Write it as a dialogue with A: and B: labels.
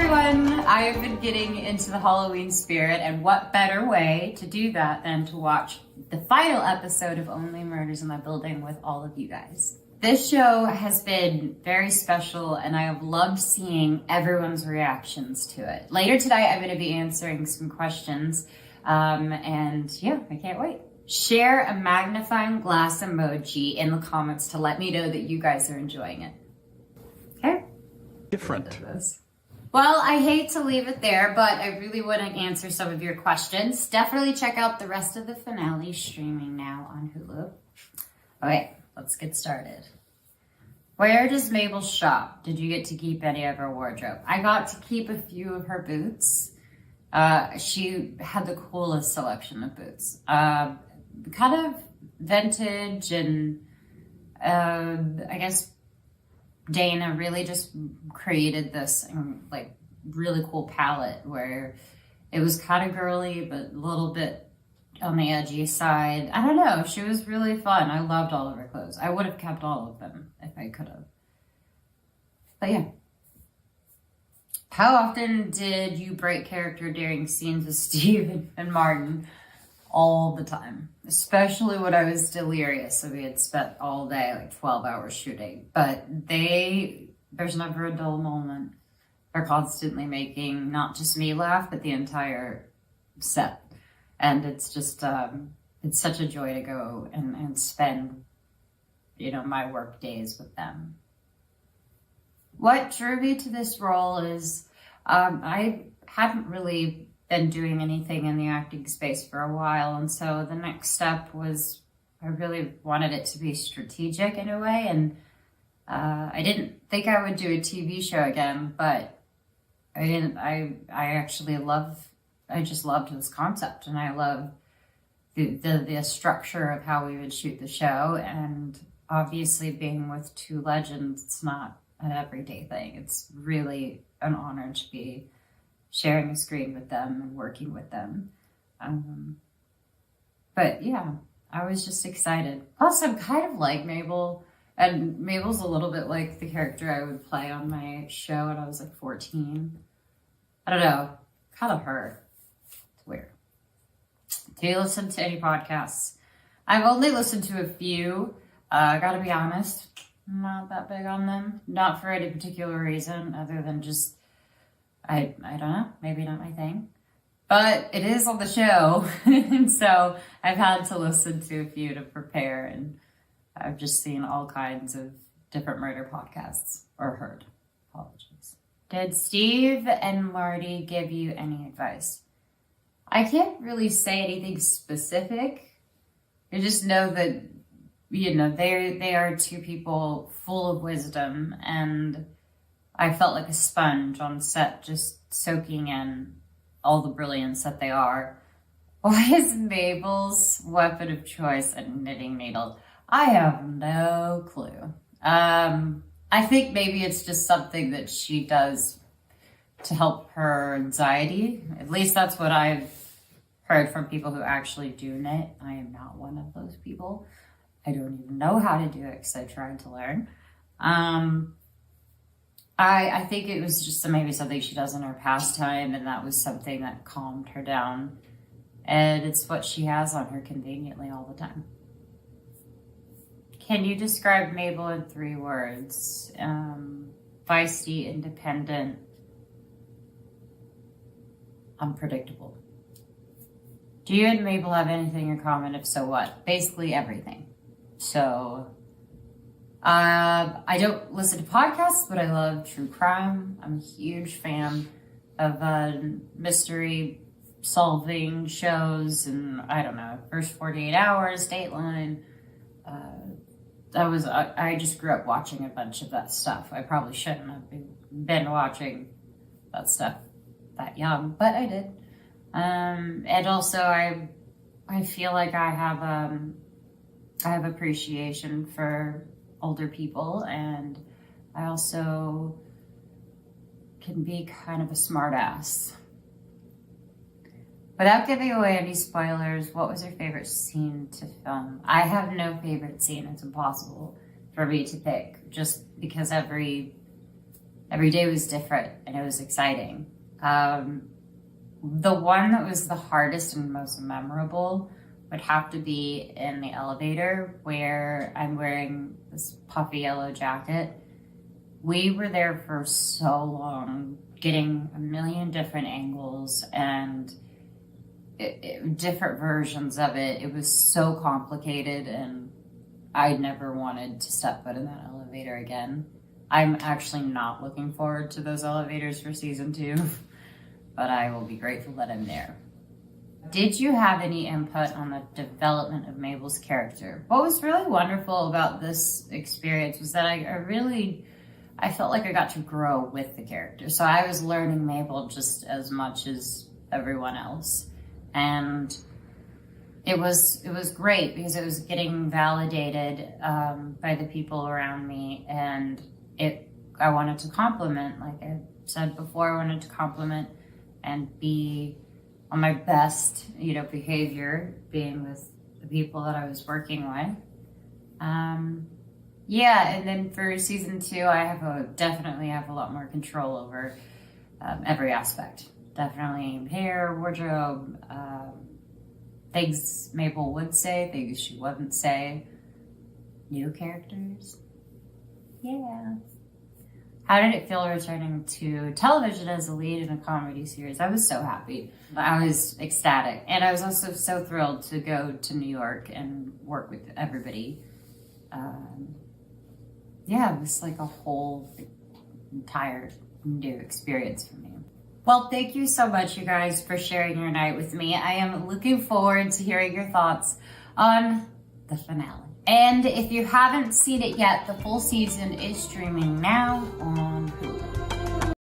A: everyone! I've been getting into the Halloween spirit, and what better way to do that than to watch the final episode of Only Murders in the Building with all of you guys. This show has been very special, and I have loved seeing everyone's reactions to it. Later today, I'm going to be answering some questions, and yeah, I can't wait. Share a magnifying glass emoji in the comments to let me know that you guys are enjoying it. Okay?
B: Different.
A: Well, I hate to leave it there, but I really want to answer some of your questions. Definitely check out the rest of the finale streaming now on Hulu. Okay, let's get started. Where does Mabel shop? Did you get to keep any of her wardrobe? I got to keep a few of her boots. She had the coolest selection of boots. Kind of vintage, and I guess Dana really just created this like really cool palette where it was kind of girly but a little bit on the edgy side. I don't know, she was really fun. I loved all of her clothes. I would have kept all of them if I could have. But yeah. How often did you break character during scenes with Steve and Martin? All the time, especially when I was delirious. So we had spent all day, like 12 hours shooting, but there's never a dull moment. They're constantly making not just me laugh, but the entire set. And it's just, it's such a joy to go and spend, my work days with them. What drew me to this role is, I hadn't really been doing anything in the acting space for a while, and so the next step was I really wanted it to be strategic in a way, and I didn't think I would do a TV show again, but I just loved this concept, and I loved the structure of how we would shoot the show, and obviously being with two legends, it's not an everyday thing. It's really an honor to be sharing a screen with them and working with them. But yeah, I was just excited. Plus, I'm kind of like Mabel, and Mabel's a little bit like the character I would play on my show when I was like 14. I don't know, kind of her. It's weird. Do you listen to any podcasts? I've only listened to a few. I gotta be honest, I'm not that big on them. Not for any particular reason other than just I don't know, maybe not my thing, but it is on the show. And so I've had to listen to a few to prepare, and I've just seen all kinds of different murder podcasts, or heard. Apologies. Did Steve and Marty give you any advice? I can't really say anything specific. I just know that, they are two people full of wisdom, and I felt like a sponge on set, just soaking in all the brilliance that they are. Why is Mabel's weapon of choice a knitting needle? I have no clue. I think maybe it's just something that she does to help her anxiety. At least that's what I've heard from people who actually do knit. I am not one of those people. I don't even know how to do it because I tried to learn. I think it was just maybe something she does in her pastime, and that was something that calmed her down. And it's what she has on her conveniently all the time. Can you describe Mabel in 3 words? Feisty, independent, unpredictable. Do you and Mabel have anything in common? If so, what? Basically everything. So I don't listen to podcasts, but I love true crime. I'm a huge fan of mystery solving shows, and I don't know, First 48 Hours, Dateline. I just grew up watching a bunch of that stuff. I probably shouldn't have been watching that stuff that young, but I did. And also I feel like I have appreciation for older people, and I also can be kind of a smart ass. Without giving away any spoilers, what was your favorite scene to film? I have no favorite scene. It's impossible for me to pick, just because every every day was different and it was exciting. The one that was the hardest and most memorable would have to be in the elevator where I'm wearing this puffy yellow jacket. We were there for so long, getting a million different angles and different versions of it. It was so complicated, and I never wanted to step foot in that elevator again. I'm actually not looking forward to those elevators for season 2, but I will be grateful that I'm there. Did you have any input on the development of Mabel's character? What was really wonderful about this experience was that I felt like I got to grow with the character. So I was learning Mabel just as much as everyone else. And it was great because it was getting validated by the people around me. And I wanted to compliment, like I said before, I wanted to compliment and be on my best, behavior, being with the people that I was working with. And then for season 2, I definitely have a lot more control over every aspect. Definitely hair, wardrobe, things Mabel would say, things she wouldn't say, new characters. Yeah. How did it feel returning to television as a lead in a comedy series? I was so happy. I was ecstatic. And I was also so thrilled to go to New York and work with everybody. It was like a whole entire new experience for me. Well, thank you so much, you guys, for sharing your night with me. I am looking forward to hearing your thoughts on the finale. And if you haven't seen it yet, the full season is streaming now on